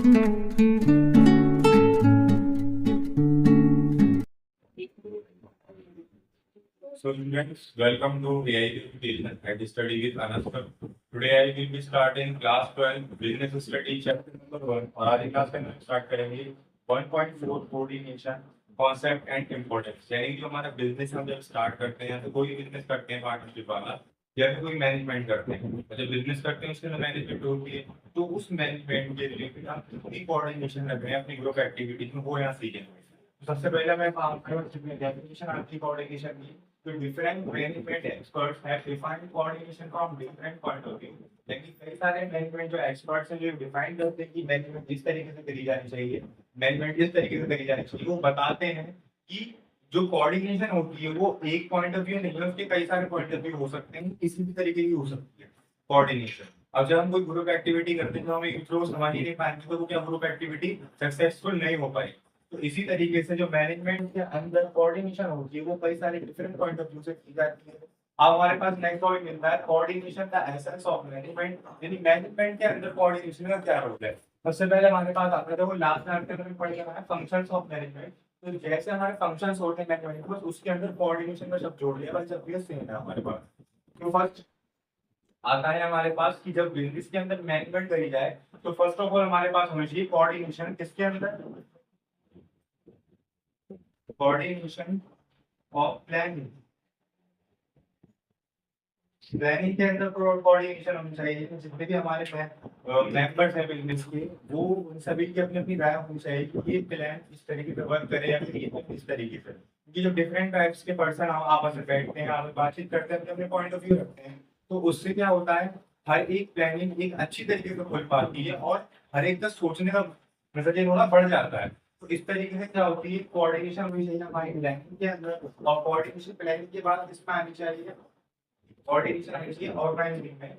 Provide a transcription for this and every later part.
So students, welcome to AI Education at Study with Anaskar. Today I will be starting class 12 Business Study chapter number 1 और आज की class में हम start करेंगे 1.4 coordination concept and importance. यानी जो हमारा बिजनेस हम जब स्टार्ट करते हैं तो कोई बिजनेस करते हैं पार्टनरशिप वाला या फिर कोई मैनेजमेंट करते हैं, जब बिजनेस करते हैं उसके अंदर मैनेजमेंट होती है, तो उस मैनेजमेंट के रिलेटेड हम कितनी कोऑर्डिनेशन रख रहे हैं अपनी ग्रुप एक्टिविटीज में वो यहाँ सीखेंगे। सबसे पहले मैं डेफिनेशन आपकी कोऑर्डिनेशन की। तो different management experts have defined coordination from different point of view. लेकिन कई सारे मैनेजमेंट जो एक्सपर्ट्स हैं जो डिफाइन करते हैं कि मैनेजमेंट किस तरीके से करी जानी चाहिए, मैनेजमेंट किस तरीके से करी जानी चाहिए, वो बताते हैं कि जो कोऑर्डिनेशन होती है वो एक पॉइंट ऑफ व्यू नहीं है, उसके कई सारे पॉइंट ऑफ व्यू हो सकते हैं, किसी भी तरीके की हो सकती है कोऑर्डिनेशन। अब जब हम कोई ग्रुप एक्टिविटी करते हैं तो हमें इंट्रो समझ ही नहीं पाएंगे तो वो क्या ग्रुप एक्टिविटी सक्सेसफुल नहीं हो पाएगी। तो इसी तरीके से जो मैनेजमेंट के अंदर कोऑर्डिनेशन होती है वो कई सारे डिफरेंट पॉइंट ऑफ व्यू से की जाती है। अब हमारे पास नेक्स्ट टॉपिक मिलता है coordination the essence of management, यानी मैनेजमेंट के अंदर कोऑर्डिनेशन का क्या रोल है। सबसे पहले हमारे पास आता है, तो वो लास्ट में पढ़ेगा है फंक्शंस ऑफ मैनेजमेंट। तो जैसे हमारे फंक्शंस होते हैं मैनेजमेंट बस उसके अंदर कोऑर्डिनेशन का शब्द जोड़ लिया, बस जब ये सेम है हमारे पास। तो फर्स्ट आता है हमारे पास कि जब बिजनेस के अंदर मैनेजमेंट करी जाए तो फर्स्ट ऑफ ऑल हमारे पास होना चाहिए कोऑर्डिनेशन किसके अंदर, कोऑर्डिनेशन ऑफ प्लानिंग। प्लानिंग के अंदर कोऑर्डिनेशन होनी चाहिए, जितने भी हमारे मेंबर्स हैं बिजनेस के वो उन सभी की अपनी अपनी राय होनी चाहिए कि ये प्लान इस तरीके से वर्क करे या फिर ये इस तरीके से। क्योंकि जो डिफरेंट टाइप्स के पर्सन आपस में बैठते हैं, आपस में बातचीत करते हैं, अपने अपने पॉइंट ऑफ व्यू रखते हैं, तो उससे क्या होता है हर एक प्लानिंग एक अच्छी तरीके से खुल पाती है और हर एक का सोचने का नजरिया थोड़ा बढ़ जाता है। तो इस तरीके से क्या होती है कोऑर्डिनेशन होनी चाहिए हमारी प्लानिंग के अंदर, और कोऑर्डिनेशन प्लानिंग के बाद इसमें आनी चाहिए कोऑर्डिनेशन आनी चाहिए ऑर्गेनाइजिंग में,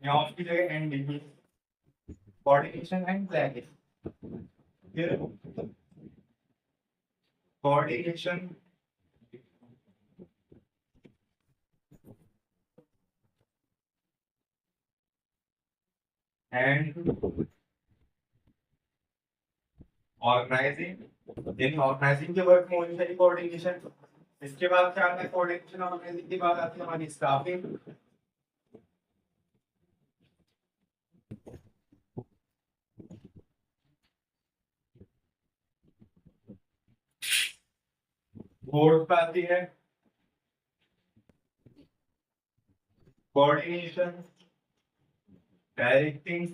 या उसकी जगह एंड लिखिए कोऑर्डिनेशन एंड प्लानिंग, फिर कोऑर्डिनेशन एंड ऑर्गेनाइजिंग, यानी ऑर्गेनाइजिंग के वर्क में होनी चाहिए कोऑर्डिनेशन। इसके बाद क्या आता है कोऑर्डिनेशन ऑर्गेनाइजिंग के बाद आती है हमारी स्टाफिंग, फोर्थ पे आती है कोऑर्डिनेशन डायरेक्टिंग,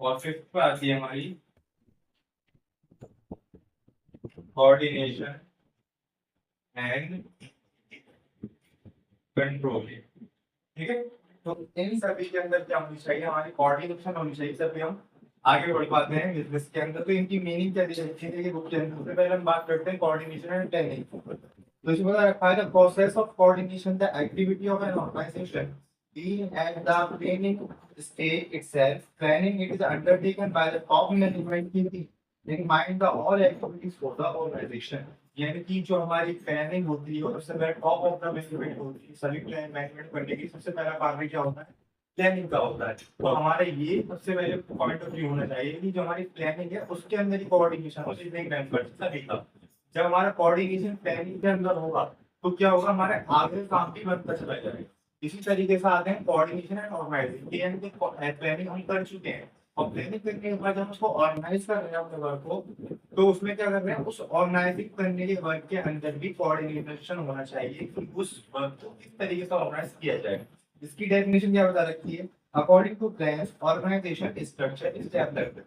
और फिफ्थ पे आती है हमारी कोऑर्डिनेशन एंड कंट्रोल। ठीक है, तो इन सभी के अंदर क्या होनी चाहिए हमारी कोऑर्डिनेशन होनी चाहिए, सभी हम आगे बढ़ पाते हैं बिजनेस के अंदर। तो इनकी मीनिंग क्या दी जाती है ये बुक के अंदर, सबसे पहले हम बात करते हैं कोऑर्डिनेशन एंड प्लानिंग। तो इसमें बता रखा है the process of coordination the activity of an organisation being at the planning stage itself. Planning it is undertaken by the top management keeping in mind the all activities for the organization. यानी कि जो हमारी planning होती है और सबसे top of the management होती है, सभी प्लान मैनेजमेंट करने की सबसे पहला कार्य क्या होता है प्लानिंग का होता है। तो हमारे ये सबसे पहले पॉइंट ऑफ व्यू होना चाहिए कि जो हमारी प्लानिंग है उसके अंदर ही कोऑर्डिनेशन हो सभी का। जब हमारा कोऑर्डिनेशन प्लानिंग के अंदर होगा तो क्या होगा हमारे आगे काम भी बनता चला जाएगा। इसी तरीके से आते हैं कोऑर्डिनेशन एंड ऑर्गेनाइजिंग। प्लानिंग हम कर चुके हैं और प्लानिंग करने के बाद हम उसको ऑर्गेनाइज कर रहे हैं अपने वर्क को, तो उसमें क्या कर रहे हैं उस ऑर्गेनाइजिंग करने के वर्क के अंदर भी कोऑर्डिनेशन होना चाहिए कि उस वर्क को किस तरीके से ऑर्गेनाइज किया जाए। इसकी डेफिनेशन क्या बता रखी है, according to plan organisation structure is developed,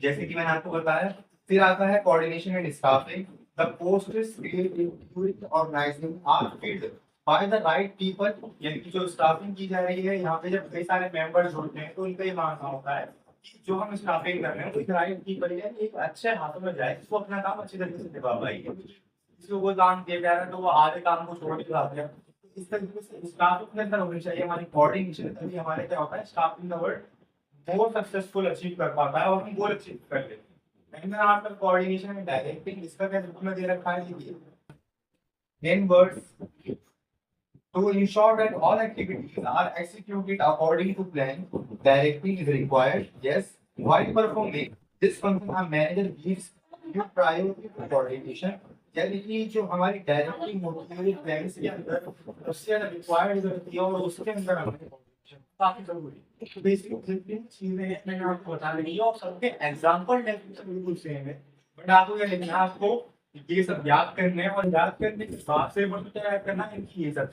जैसे कि मैंने आपको बताया। फिर आता है coordination and staffing, the posts during organising are filled by the right people, यानी कि जो स्टाफिंग की जा रही है यहाँ पे जब कई सारे मेंबर्स होते हैं तो उनका ये मानना होता है कि जो हम स्टाफिंग कर रहे हैं वो राइट पीपल है, एक अच्छे हाथों में जाए जिसको अपना काम अच्छी तरीके से निभा पाएगी। जिसको वो काम दिया जा रहा है तो वो आधे काम को छोड़ के जाते हैं। इस तरीके से स्टाफिंग के अंदर होनी चाहिए हमारी कोऑर्डिनेशन, तभी हमारे क्या होता है स्टाफिंग का वर्ड वो सक्सेसफुल अचीव कर पाता है और हम गोल अचीव कर लेते हैं। लेकिन आफ्टर कोऑर्डिनेशन एंड डायरेक्टिंग इसका क्या रूप में दे रखा है, देखिए इन words to ensure that all activities are executed according to plan, directing is required. Yes, while performing this function, our manager gives due priority to coordination. यानी कि जो हमारी डायरेक्टिंग होती है प्लान के अंदर उससे ज़्यादा रिक्वायर्ड होती है और उसके अंदर हमें coordination काफी जरूरी है। तो बेसिकली जितनी चीजें हैं मैंने आपको बता दी और सबके एग्जांपल डेफिनेशन बिल्कुल सेम है, बट आपको क्या लिखना है, आपको ये सब याद करने हैं और याद करने के बाद से बस क्या याद करना है, इनकी ये सब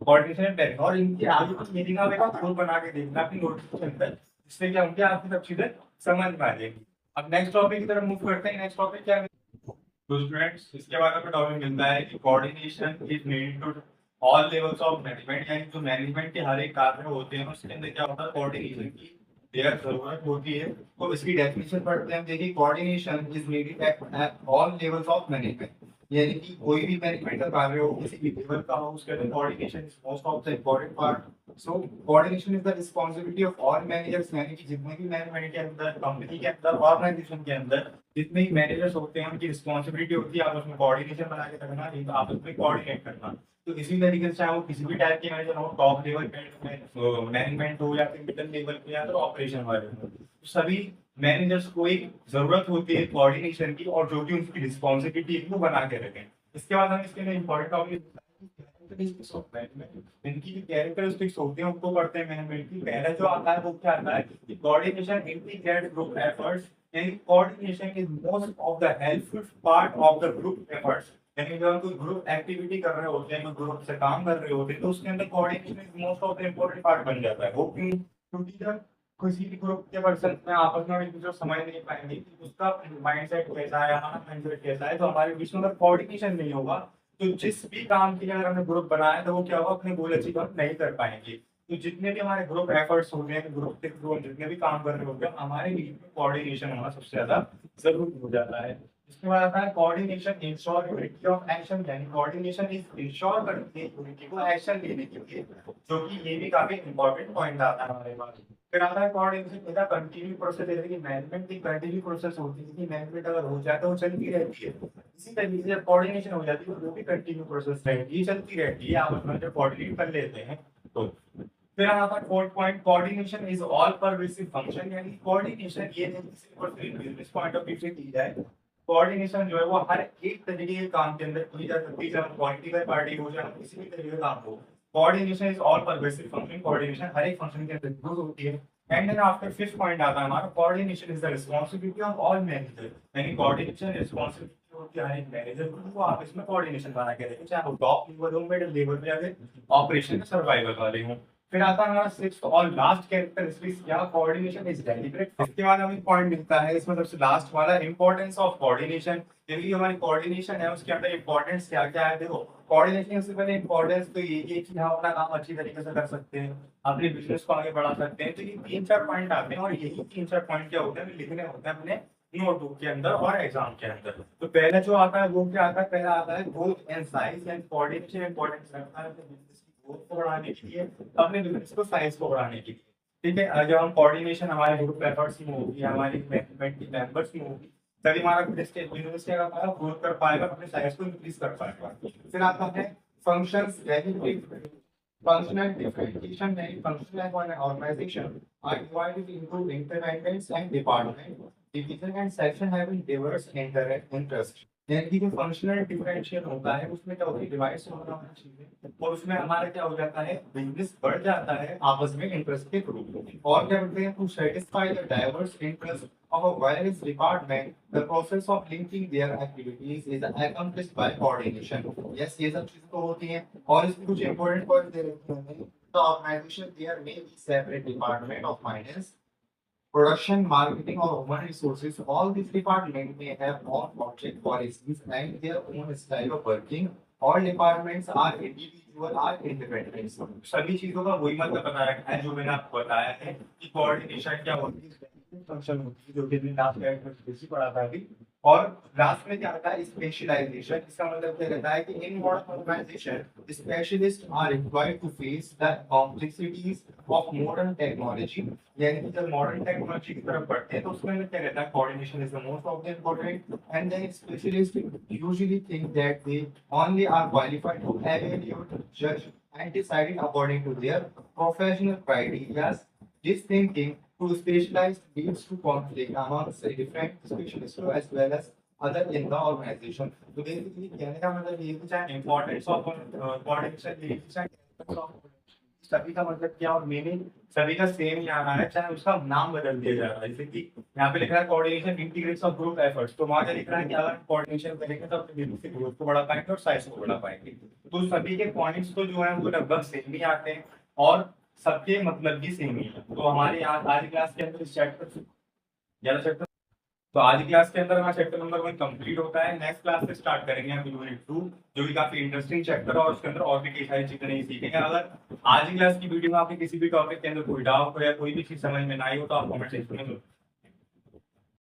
कोऑर्डिनेशन एंड प्लानिंग और इनकी आगे की मीनिंग आप एक बार खुद बना के देखना अपनी नोटबुक के अंदर, जिससे क्या होंगे आपको सब चीजें समझ में आ जाएगी। अब नेक्स्ट टॉपिक की तरफ मूव करते हैं। नेक्स्ट टॉपिक क्या है तो स्टूडेंट्स, इसके बाद हमें टॉपिक मिलता है कि coordination is needed to all levels of management, यानी जो मैनेजमेंट के हर एक कार्य होते हैं उसके अंदर क्या होता है, कोऑर्डिनेशन की देयर जरूरत होती है। तो इसकी डेफिनेशन पढ़ते हैं। देखिए, coordination is needed at all levels of management, यानी कि कोई भी मैनेजमेंट का कार्य हो, किसी भी लेवल का हो, उसके अंदर coordination is most of the important part. So coordination is the responsibility of all managers, यानी कि जितने भी मैनेजमेंट के अंदर, कंपनी के अंदर, ऑर्गेनाइजेशन के अंदर जितने भी मैनेजर्स होते हैं उनकी रिस्पांसिबिलिटी होती है आपस में कोऑर्डिनेशन बना के रखना, एक आपस में कोऑर्डिनेट करना। तो इसी तरीके से चाहे वो किसी भी टाइप के मैनेजर हो, टॉप लेवल पे मैनेजमेंट हो या फिर मिडिल लेवल पे या फिर ऑपरेशन वाले हो, तो सभी मैनेजर्स को एक जरूरत होती है कोऑर्डिनेशन की, और जो भी उनकी रिस्पांसिबिलिटी है वो बना के रखें। इसके बाद हम इसके लिए इंपॉर्टेंट टॉपिक इनकी जो कैरेक्टरिस्टिक्स होती हैं उनको पढ़ते हैं मैनेजमेंट की। पहला जो आता है वो क्या आता है, कोऑर्डिनेशन इंटीग्रेट ग्रुप एफर्ट्स, यानी coordination is most of the helpful part of the group efforts, यानी जब हम कोई ग्रुप एक्टिविटी कर रहे होते हैं, कोई ग्रुप से काम कर रहे होते हैं, तो उसके अंदर coordination is most of the important part बन जाता है। वो क्योंकि जब किसी भी ग्रुप के पर्सन में आपस में एक दूसरे समझ नहीं पाएंगे कि उसका माइंडसेट कैसा है, हमारा माइंडसेट कैसा है, तो हमारे बीच में अगर कोऑर्डिनेशन नहीं होगा तो जिस भी काम के लिए अगर हमने ग्रुप बनाया तो वो क्या होगा, अपने गोल अचीव नहीं कर पाएंगे। तो जितने भी हमारे ग्रुप एफर्ट्स होते हैं, ग्रुप के थ्रू जितने भी काम कर रहे होते हैं, हमारे बीच में कोऑर्डिनेशन होना सबसे ज्यादा जरूरी हो जाता है। इसके बाद आता है coordination ensure unity of action, यानी कोऑर्डिनेशन इज इंश्योर करती है यूनिटी को एक्शन लेने के लिए, जो कि ये भी काफी इंपॉर्टेंट पॉइंट आता है हमारे पास। फिर आता है कोऑर्डिनेशन का कंटिन्यू प्रोसेस, जैसे कि मैनेजमेंट की कंटिन्यू प्रोसेस होती है कि मैनेजमेंट अगर हो जाए तो वो चलती रहती है, इसी तरीके से कोऑर्डिनेशन हो जाती है वो भी कंटिन्यू प्रोसेस रहती है, चलती रहती है, आपस में जब कोऑर्डिनेट कर लेते हैं तो। फिर आता है fourth point, coordination is all pervasive function, यानी कोऑर्डिनेशन ये नहीं सिर्फ और सिर्फ बिजनेस पॉइंट ऑफ व्यू से की जाए, कोऑर्डिनेशन जो है वो हर एक तरीके के काम के अंदर की जा सकती है, चाहे पॉलिटिकल पार्टी हो, चाहे किसी भी तरीके का काम हो। Coordination is all pervasive function, coordination हर एक फंक्शन के अंदर यूज होती है। And then after fifth point आता है हमारा, coordination is the responsibility of all manager, यानी कोऑर्डिनेशन रिस्पांसिबिलिटी होती है हर एक मैनेजर को, वो आप इसमें कोऑर्डिनेशन बना के रखें, चाहे वो टॉप लेवल हो, मिडिल लेवल पे, या फिर ऑपरेशन में सर्वाइवल वाले हों। फिर आता है हमारा सिक्स्थ और लास्ट कैरेक्टरिस्टिक्स, क्या कोऑर्डिनेशन इज डेलिब्रेट। इसके बाद हमें पॉइंट मिलता है इसमें सबसे लास्ट वाला, इंपॉर्टेंस ऑफ कोऑर्डिनेशन, यानी हमारी कोऑर्डिनेशन है उसके अंदर इंपॉर्टेंस क्या क्या है। देखो, कोऑर्डिनेशन से पहले इंपॉर्टेंस तो ये है कि हम अपना काम अच्छी तरीके से कर सकते हैं, अपने बिजनेस को आगे बढ़ा सकते हैं। तो ये 3-4 पॉइंट आते हैं और यही 3-4 पॉइंट क्या होते हैं, लिखने होते हैं अपने नोटबुक के अंदर और एग्जाम के अंदर। तो पहले जो आता है वो क्या आता है, पहला आता है growth and size, and coordination importance रखता है बिजनेस की ग्रोथ को बढ़ाने के लिए, अपने बिजनेस को साइज को बढ़ाने के लिए। ठीक है, जब हम कोऑर्डिनेशन हमारे ग्रुप एफर्ट्स में होगी, हमारी मैनेजमेंट की मेंबर्स में होगी, तभी हमारा बिजनेस क्या पाएगा, ग्रोथ कर पाएगा, अपने साइज को इंक्रीज कर पाएगा। फिर आता है functions, functional differentiation and functional of an organization are divided into interventions and department. Division and section having diverse interest. यानी कि जो फंक्शनल डिफरेंशियल होता है उसमें क्या होता है, डिवाइस होना चाहिए, और उसमें हमारा क्या हो जाता है, बिजनेस बढ़ जाता है आपस में इंटरेस्ट के थ्रू। और क्या बोलते हैं, to satisfy the diverse interest of a various department, the process of linking their activities is accomplished by coordination. Yes, ये सब चीजें तो होती हैं, और इसमें कुछ important point दे रखे हैं। The organization there may be separate department of finance, production, marketing, or human resources. All these departments may have own object policies and their own style of working. All departments are individual, are independent. सभी चीजों का वही मतलब पता रखना है जो मैंने आपको बताया है कि कोऑर्डिनेशन क्या होती है, फंक्शन होती है, जो कि लास्ट में बेसिक पढ़ा था अभी। और लास्ट में क्या आता है स्पेशलाइजेशन। इसका मतलब क्या रहता है कि in modern organisation specialist are required to face the complexities of modern technology. यानी कि जब मॉडर्न टेक्नोलॉजी की तरफ बढ़ते हैं तो उसमें क्या रहता है coordination is the most of the important and then specialist usually think that they only are qualified to evaluate, judge and decide according to their professional criteria. This thinking to specialize leads to conflict amongst the different specialists as well as other in the organization. So basically कहने का मतलब ये है कि चाहे importance of coordination सभी का मतलब क्या और मीनिंग सभी का सेम ही आ रहा है, चाहे उसका नाम बदल दिया जा रहा है। जैसे कि यहाँ पे लिख रहा है coordination integrates of group efforts, तो वहां क्या लिख रहा है कि अगर कोऑर्डिनेशन करेंगे तो अपने ग्रुप को बढ़ा पाएंगे और साइज को बढ़ा पाएंगे। तो सभी के पॉइंट्स तो जो है वो लगभग सेम ही आते हैं और सबके मतलब भी सेम ही है। तो हमारे यहाँ आज क्लास के अंदर इस चैप्टर 11 चैप्टर, तो आज की क्लास के अंदर हमारा चैप्टर नंबर 1 कंप्लीट होता है। नेक्स्ट क्लास से स्टार्ट करेंगे हम यूनिट 2 जो कि काफी इंटरेस्टिंग चैप्टर है और उसके अंदर और भी कई सारी चीजें नहीं सीखेंगे। अगर आज की क्लास की वीडियो में आपके किसी भी टॉपिक के अंदर कोई डाउट हो या कोई भी चीज समझ में ना आई हो तो आप कमेंट सेक्शन में